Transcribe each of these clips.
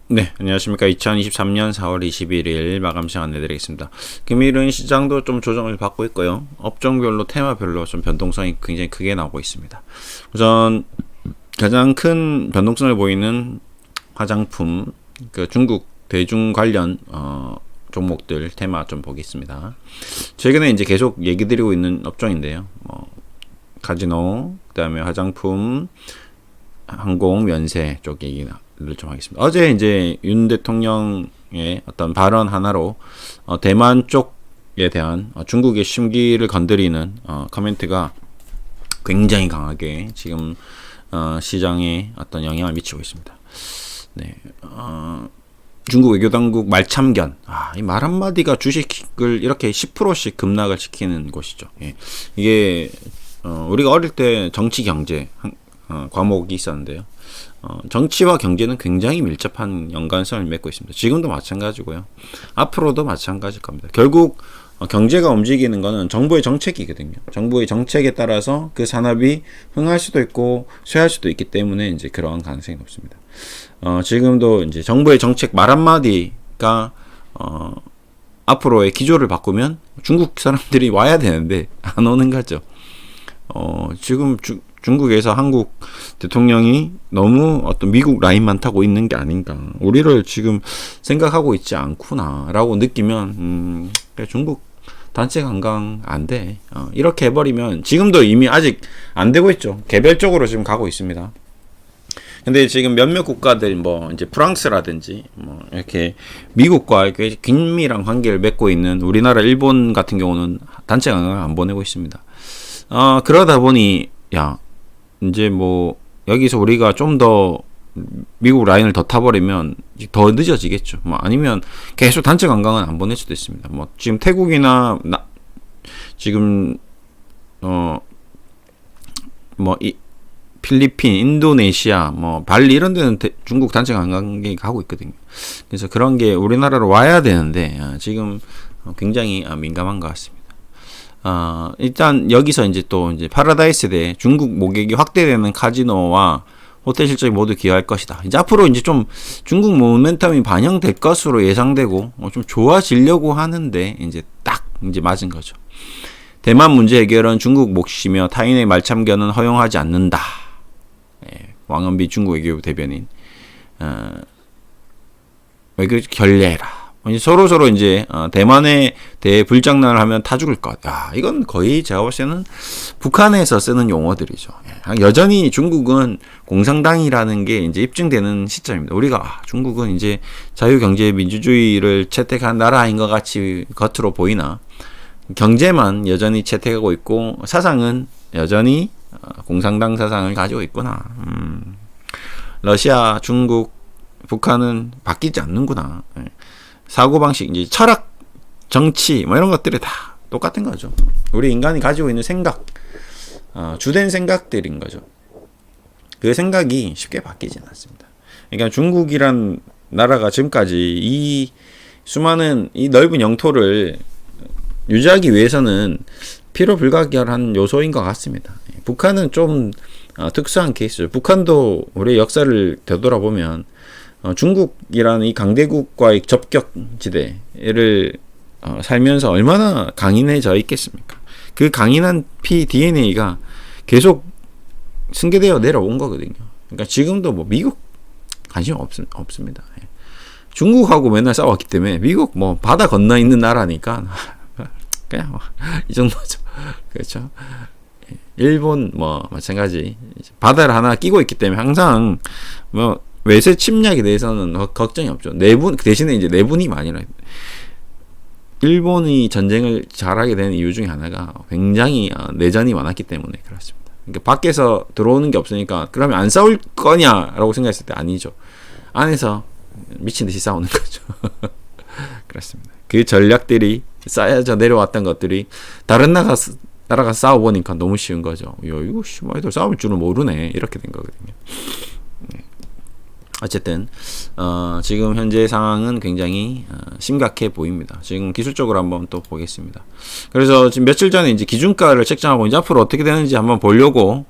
네, 안녕하십니까. 2023년 4월 21일 마감 시간 내드리겠습니다. 금일은 시장도 좀 조정을 받고 있고요. 업종별로 테마별로 좀 변동성이 굉장히 크게 나오고 있습니다. 우선 가장 큰 변동성을 보이는 화장품, 중국 대중 관련 종목들 테마 좀 보겠습니다. 최근에 이제 계속 얘기 드리고 있는 업종인데요. 카지노, 그다음에 화장품, 항공, 면세 쪽 얘기를 좀 하겠습니다. 어제 이제 윤 대통령의 어떤 발언 하나로 대만 쪽에 대한 중국의 심기를 건드리는 코멘트가 굉장히 강하게 지금 시장에 어떤 영향을 미치고 있습니다. 네, 중국 외교당국 말참견. 이 말 한마디가 주식을 이렇게 10%씩 급락을 시키는 곳이죠. 예. 이게 우리가 어릴 때 정치 경제 과목이 있었는데요. 정치와 경제는 굉장히 밀접한 연관성을 맺고 있습니다. 지금도 마찬가지고요. 앞으로도 마찬가지일 겁니다. 결국 경제가 움직이는 것은 정부의 정책이거든요. 정부의 정책에 따라서 그 산업이 흥할 수도 있고 쇠할 수도 있기 때문에 이제 그러한 가능성이 높습니다. 지금도 이제 정부의 정책 말 한마디가 앞으로의 기조를 바꾸면 중국 사람들이 와야 되는데 안 오는 거죠. 지금 중국에서 한국 대통령이 너무 어떤 미국 라인만 타고 있는 게 아닌가. 우리를 지금 생각하고 있지 않구나라고 느끼면 중국 단체 관광 안 돼. 이렇게 해버리면 지금도 이미 아직 안 되고 있죠. 개별적으로 지금 가고 있습니다. 근데 지금 몇몇 국가들 이제 프랑스라든지 이렇게 미국과 이렇게 긴밀한 관계를 맺고 있는 우리나라, 일본 같은 경우는 단체 관광을 안 보내고 있습니다. 그러다 보니 이제 여기서 우리가 좀 더 미국 라인을 더 타버리면 더 늦어지겠죠. 아니면 계속 단체 관광은 안 보낼 수도 있습니다. 지금 태국이나 지금 필리핀, 인도네시아, 발리 이런 데는 중국 단체 관광객이 가고 있거든요. 그래서 그런 게 우리나라로 와야 되는데 지금 굉장히 민감한 것 같습니다. 일단 여기서 이제 파라다이스 대 중국 모객이 확대되는 카지노와 호텔 실적이 모두 기여할 것이다. 이제 앞으로 이제 좀 중국 모멘텀이 반영될 것으로 예상되고 좀 좋아지려고 하는데 이제 맞은 거죠. 대만 문제 해결은 중국 몫이며 타인의 말참견은 허용하지 않는다. 왕은비 중국 외교부 대변인. 외교 결례라. 서로 이제 대만에 대해 불장난을 하면 타 죽을 것. 이건 거의 제가 볼 때는 북한에서 쓰는 용어들이죠. 여전히 중국은 공산당이라는 게 이제 입증되는 시점입니다. 우리가 중국은 이제 자유경제 민주주의를 채택한 나라인 것 같이 겉으로 보이나 경제만 여전히 채택하고 있고 사상은 여전히 공산당 사상을 가지고 있구나. 러시아, 중국, 북한은 바뀌지 않는구나. 사고방식, 이제 철학, 정치, 이런 것들이 다 똑같은 거죠. 우리 인간이 가지고 있는 생각, 주된 생각들인 거죠. 그 생각이 쉽게 바뀌진 않습니다. 그러니까 중국이란 나라가 지금까지 이 수많은 이 넓은 영토를 유지하기 위해서는 필요 불가결한 요소인 것 같습니다. 북한은 좀 특수한 케이스죠. 북한도 우리의 역사를 되돌아보면 중국이라는 이 강대국과의 접격지대를 살면서 얼마나 강인해져 있겠습니까? 그 강인한 DNA가 계속 승계되어 내려온 거거든요. 그러니까 지금도 미국 관심 없습니다. 중국하고 맨날 싸웠기 때문에 미국 바다 건너 있는 나라니까 그냥 이 정도죠. 그렇죠. 일본 마찬가지 바다를 하나 끼고 있기 때문에 항상 외세 침략에 대해서는 걱정이 없죠. 대신에 이제 내분이 많이 나요. 일본이 전쟁을 잘하게 된 이유 중에 하나가 굉장히 내전이 많았기 때문에 그렇습니다. 그러니까 밖에서 들어오는 게 없으니까 그러면 안 싸울 거냐라고 생각했을 때 아니죠. 안에서 미친 듯이 싸우는 거죠. 그렇습니다. 그 전략들이 쌓여져 내려왔던 것들이 다른 나라가 싸워보니까 너무 쉬운 거죠. 이거 애들 싸울 줄은 모르네. 이렇게 된 거거든요. 어쨌든 지금 현재 상황은 굉장히 심각해 보입니다. 지금 기술적으로 한번 또 보겠습니다. 그래서 지금 며칠 전에 이제 기준가를 책정하고 이제 앞으로 어떻게 되는지 한번 보려고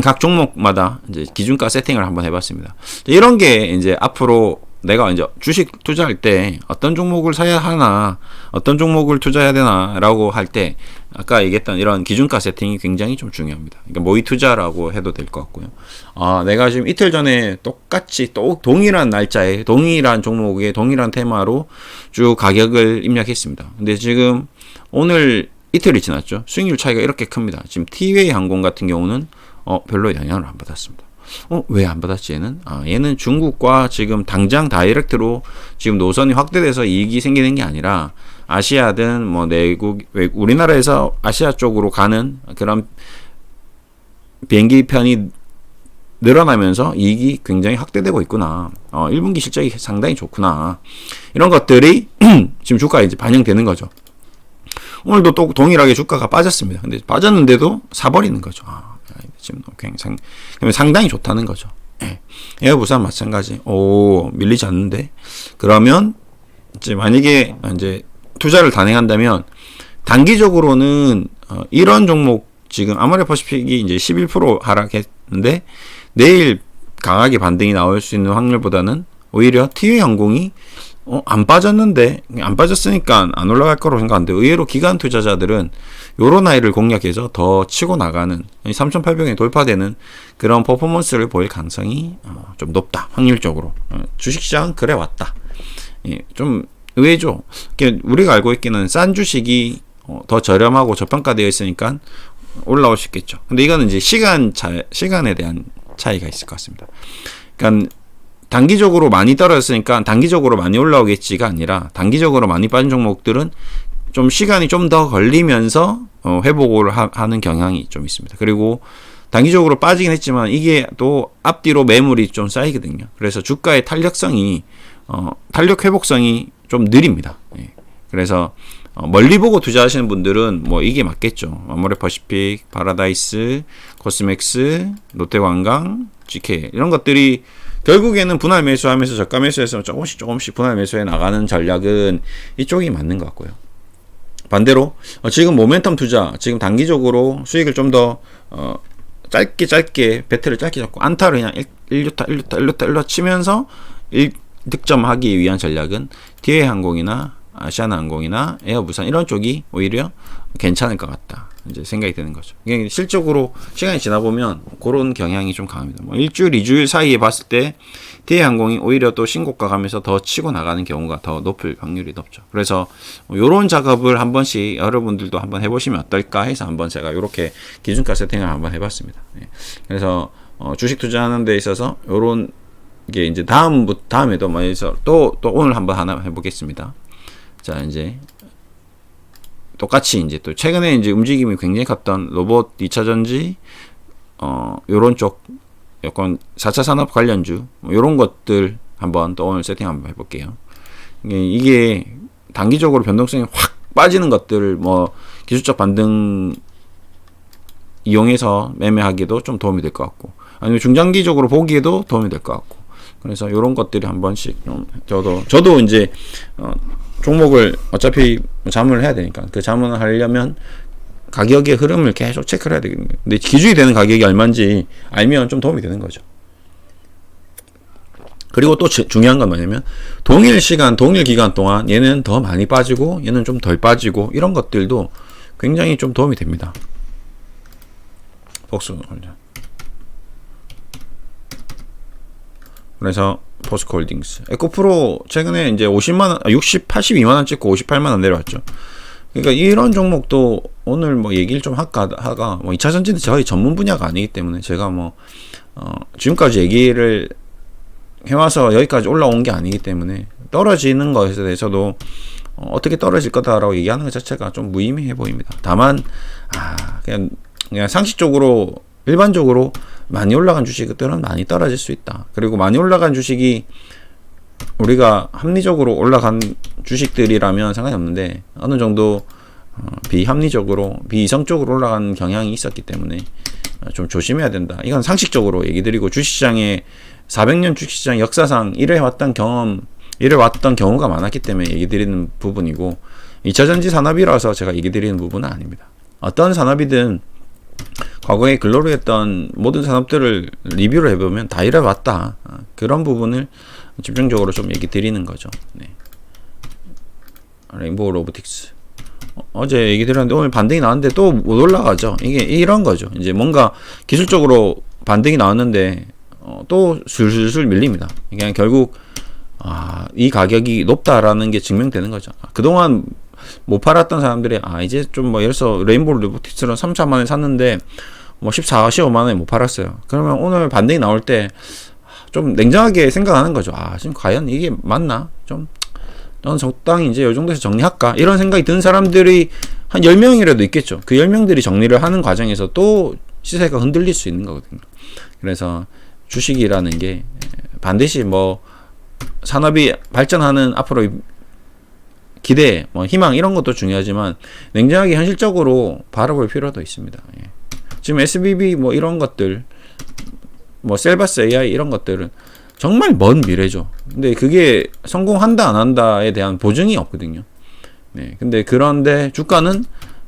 각 종목마다 이제 기준가 세팅을 한번 해봤습니다. 이런 게 이제 앞으로 내가 이제 주식 투자할 때 어떤 종목을 사야 하나, 어떤 종목을 투자해야 되나라고 할 때 아까 얘기했던 이런 기준가 세팅이 굉장히 좀 중요합니다. 그러니까 모의 투자라고 해도 될 것 같고요. 내가 지금 이틀 전에 똑같이 또 동일한 날짜에 동일한 종목에 동일한 테마로 쭉 가격을 입력했습니다. 근데 지금 오늘 이틀이 지났죠. 수익률 차이가 이렇게 큽니다. 지금 티웨이 항공 같은 경우는 별로 영향을 안 받았습니다. 왜 안 받았지 얘는? 얘는 중국과 지금 당장 다이렉트로 지금 노선이 확대돼서 이익이 생기는 게 아니라 아시아든 뭐 내국, 우리나라에서 아시아 쪽으로 가는 그런 비행기 편이 늘어나면서 이익이 굉장히 확대되고 있구나. 1분기 실적이 상당히 좋구나. 이런 것들이 지금 주가에 이제 반영되는 거죠. 오늘도 또 동일하게 주가가 빠졌습니다. 근데 빠졌는데도 사버리는 거죠. 지금 상당히 좋다는 거죠. 에어부산 마찬가지. 밀리지 않는데. 그러면 이제 만약에 이제 투자를 단행한다면 단기적으로는 이런 종목 지금 아모레퍼시픽이 이제 11% 하락했는데 내일 강하게 반등이 나올 수 있는 확률보다는 오히려 티웨이항공이 안 빠졌는데 안 빠졌으니까 안 올라갈 거로 생각하는데 의외로 기관 투자자들은 요런 아이를 공략해서 더 치고 나가는 3,800원이 돌파되는 그런 퍼포먼스를 보일 가능성이 좀 높다. 확률적으로 주식시장은 그래 왔다. 좀 의외죠. 우리가 알고 있기는 싼 주식이 더 저렴하고 저평가되어 있으니까 올라올 수 있겠죠. 근데 이거는 이제 시간에 대한 차이가 있을 것 같습니다. 그러니까 단기적으로 많이 떨어졌으니까 단기적으로 많이 올라오겠지가 아니라 단기적으로 많이 빠진 종목들은 좀 시간이 좀 더 걸리면서 회복을 하는 경향이 좀 있습니다. 그리고 단기적으로 빠지긴 했지만 이게 또 앞뒤로 매물이 좀 쌓이거든요. 그래서 주가의 탄력 회복성이 좀 느립니다. 그래서 멀리 보고 투자하시는 분들은 뭐 이게 맞겠죠. 아모레퍼시픽, 파라다이스, 코스맥스, 롯데관광, GK 이런 것들이 결국에는 분할 매수하면서 저가 매수해서 조금씩 분할 매수해 나가는 전략은 이쪽이 맞는 것 같고요. 반대로 지금 모멘텀 투자, 지금 단기적으로 수익을 좀 더 짧게 배트를 짧게 잡고 안타를 그냥 1루타 치면서 1득점하기 위한 전략은 티웨이항공이나 아시아나항공이나 에어부산 이런 쪽이 오히려 괜찮을 것 같다. 이제 생각이 드는 거죠. 실적으로 시간이 지나 보면 그런 경향이 좀 강합니다. 뭐 일주일, 2주일 사이에 봤을 때 티웨이항공이 오히려 또 신고가 가면서 더 치고 나가는 경우가 더 높을 확률이 높죠. 그래서 이런 작업을 한 번씩 여러분들도 한번 해보시면 어떨까 해서 한번 제가 이렇게 기준가 세팅을 한번 해봤습니다. 그래서 주식 투자하는 데 있어서 이런 게 이제 다음에도 뭐해서 또 오늘 한번 하나 해보겠습니다. 자, 이제 똑같이 이제 또 최근에 이제 움직임이 굉장히 컸던 로봇 2차 전지, 요런 쪽, 약간 4차 산업 관련주, 요런 것들 한번 또 오늘 세팅 한번 해볼게요. 이게 단기적으로 변동성이 확 빠지는 것들, 뭐, 기술적 반등 이용해서 매매하기도 좀 도움이 될 것 같고, 아니면 중장기적으로 보기에도 도움이 될 것 같고, 그래서 요런 것들이 한 번씩 좀, 저도 이제, 종목을 어차피 자문을 해야 되니까 그 자문을 하려면 가격의 흐름을 계속 체크를 해야 되거든요. 근데 기준이 되는 가격이 얼마인지 알면 좀 도움이 되는 거죠. 그리고 또 중요한 건 뭐냐면 동일 시간, 동일 기간 동안 얘는 더 많이 빠지고 얘는 좀 덜 빠지고 이런 것들도 굉장히 좀 도움이 됩니다. 복수 올려. 그래서 포스코홀딩스, 에코프로 최근에 이제 82만원 찍고 58만원 내려왔죠. 그러니까 이런 종목도 오늘 뭐 얘기를 좀 하가 뭐 2차 전지는 저희 전문 분야가 아니기 때문에 제가 뭐 지금까지 얘기를 해와서 여기까지 올라온 게 아니기 때문에 떨어지는 것에 대해서도 어떻게 떨어질 거다라고 얘기하는 것 자체가 좀 무의미해 보입니다. 다만 그냥 상식적으로 일반적으로 많이 올라간 주식들은 많이 떨어질 수 있다. 그리고 많이 올라간 주식이 우리가 합리적으로 올라간 주식들이라면 상관이 없는데 어느 정도 비합리적으로 비이성적으로 올라간 경향이 있었기 때문에 좀 조심해야 된다. 이건 상식적으로 얘기 드리고 주식시장에 400년 주식시장 역사상 이래왔던 경우가 많았기 때문에 얘기 드리는 부분이고 2차전지 산업이라서 제가 얘기 드리는 부분은 아닙니다. 어떤 산업이든 과거에 글로리했던 모든 산업들을 리뷰를 해보면 다 이래왔다. 그런 부분을 집중적으로 좀 얘기 드리는 거죠. 네. 레인보우 로보틱스. 어제 얘기 드렸는데 오늘 반등이 나왔는데 또 못 올라가죠. 이게 이런 거죠. 이제 뭔가 기술적으로 반등이 나왔는데 또 술술 밀립니다. 그냥 결국 이 가격이 높다라는 게 증명되는 거죠. 그동안 못 팔았던 사람들이 이제 좀 뭐 예를 들어서 레인보우 로보틱스는 3,000만원에 샀는데 뭐 14, 15만원에 못 팔았어요. 그러면 오늘 반등이 나올 때 좀 냉정하게 생각하는 거죠. 지금 과연 이게 맞나? 저는 적당히 이제 이 정도에서 정리할까? 이런 생각이 드는 사람들이 한 10명이라도 있겠죠. 그 10명들이 정리를 하는 과정에서 또 시세가 흔들릴 수 있는 거거든요. 그래서 주식이라는 게 반드시 뭐 산업이 발전하는 앞으로 기대, 뭐 희망 이런 것도 중요하지만 냉정하게 현실적으로 바라볼 필요도 있습니다. 지금 SBB 뭐 이런 것들, 뭐 셀바스 AI 이런 것들은 정말 먼 미래죠. 근데 그게 성공한다 안 한다에 대한 보증이 없거든요. 네. 근데 그런데 주가는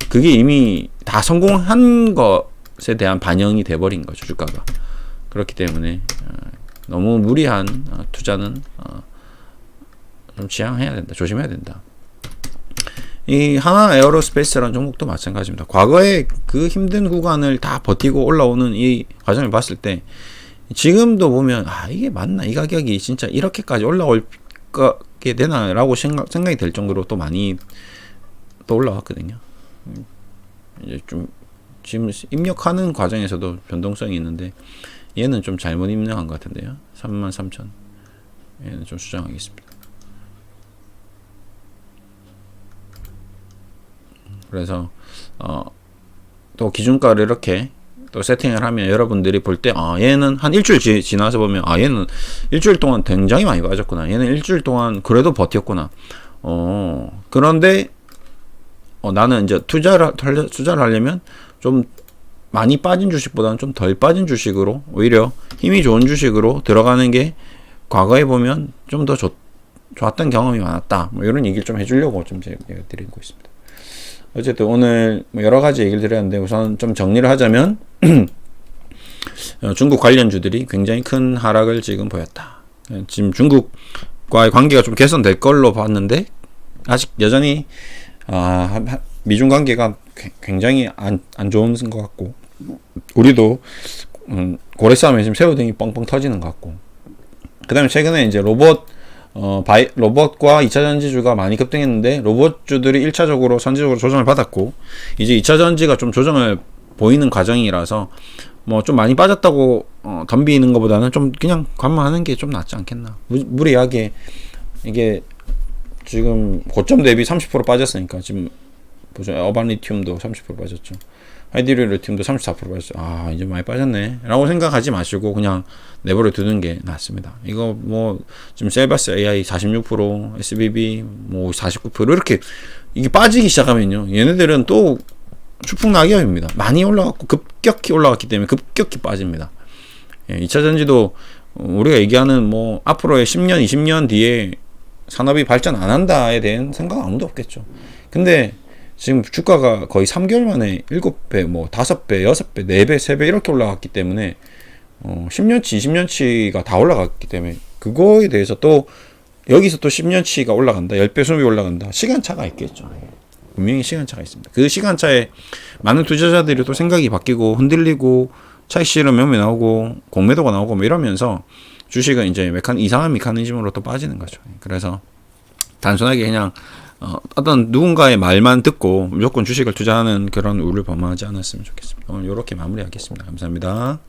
그게 이미 다 성공한 것에 대한 반영이 돼버린 거죠. 주가가. 그렇기 때문에 너무 무리한 투자는 좀 지양해야 된다. 조심해야 된다. 이 하나 에어로스페이스라는 종목도 마찬가지입니다. 과거에 그 힘든 구간을 다 버티고 올라오는 이 과정을 봤을 때 지금도 보면 이게 맞나? 이 가격이 진짜 이렇게까지 올라올게 되나? 라고 생각이 될 정도로 또 많이 또 올라왔거든요. 이제 좀 지금 입력하는 과정에서도 변동성이 있는데 얘는 좀 잘못 입력한 것 같은데요. 33,000 얘는 좀 수정하겠습니다. 그래서 또 기준가를 이렇게 또 세팅을 하면 여러분들이 볼 때 얘는 한 일주일 지나서 보면 얘는 일주일 동안 굉장히 많이 빠졌구나. 얘는 일주일 동안 그래도 버텼구나. 그런데 나는 이제 투자를 하려면 좀 많이 빠진 주식보다는 좀 덜 빠진 주식으로 오히려 힘이 좋은 주식으로 들어가는 게 과거에 보면 좀 더 좋았던 경험이 많았다. 뭐 이런 얘기를 좀 해주려고 좀 제가 드리고 있습니다. 어쨌든 오늘 여러 가지 얘기를 드렸는데 우선 좀 정리를 하자면 중국 관련주들이 굉장히 큰 하락을 지금 보였다. 지금 중국과의 관계가 좀 개선될 걸로 봤는데 아직 여전히 미중 관계가 굉장히 안 좋은 것 같고 우리도 고래 싸움에 지금 새우등이 뻥뻥 터지는 것 같고 그 다음에 최근에 이제 로봇과 2차 전지주가 많이 급등했는데 로봇주들이 1차적으로 선제적으로 조정을 받았고 이제 2차 전지가 좀 조정을 보이는 과정이라서 뭐 좀 많이 빠졌다고 덤비는 것보다는 좀 그냥 관망하는 게 좀 낫지 않겠나. 무리하게 이게 지금 고점 대비 30% 빠졌으니까 지금 보죠. 어반리튬도 30% 빠졌죠. 하이드로리튬도 34% 빠졌죠. 이제 많이 빠졌네 라고 생각하지 마시고 그냥 내버려 두는 게 낫습니다. 이거 뭐 지금 셀바스 AI 46% SBB 뭐 49% 이렇게 이게 빠지기 시작하면요 얘네들은 또 추풍낙엽입니다. 많이 올라갔고 급격히 올라갔기 때문에 급격히 빠집니다. 2차 전지도 우리가 얘기하는 뭐 앞으로의 10년 20년 뒤에 산업이 발전 안 한다에 대한 생각 아무도 없겠죠. 근데 지금 주가가 거의 3개월 만에 7배, 뭐 5배, 6배, 4배, 3배 이렇게 올라갔기 때문에 10년치, 20년치가 다 올라갔기 때문에 그거에 대해서 또 여기서 또 10년치가 올라간다, 10배, 20배 올라간다. 시간차가 있겠죠. 분명히 시간차가 있습니다. 그 시간차에 많은 투자자들이 또 생각이 바뀌고 흔들리고 차익 실현 매매 나오고 공매도가 나오고 뭐 이러면서 주식은 이제 이상한 메커니즘으로 또 빠지는 거죠. 그래서 단순하게 그냥 어떤 누군가의 말만 듣고 무조건 주식을 투자하는 그런 우를 범하지 않았으면 좋겠습니다. 오늘 이렇게 마무리하겠습니다. 감사합니다.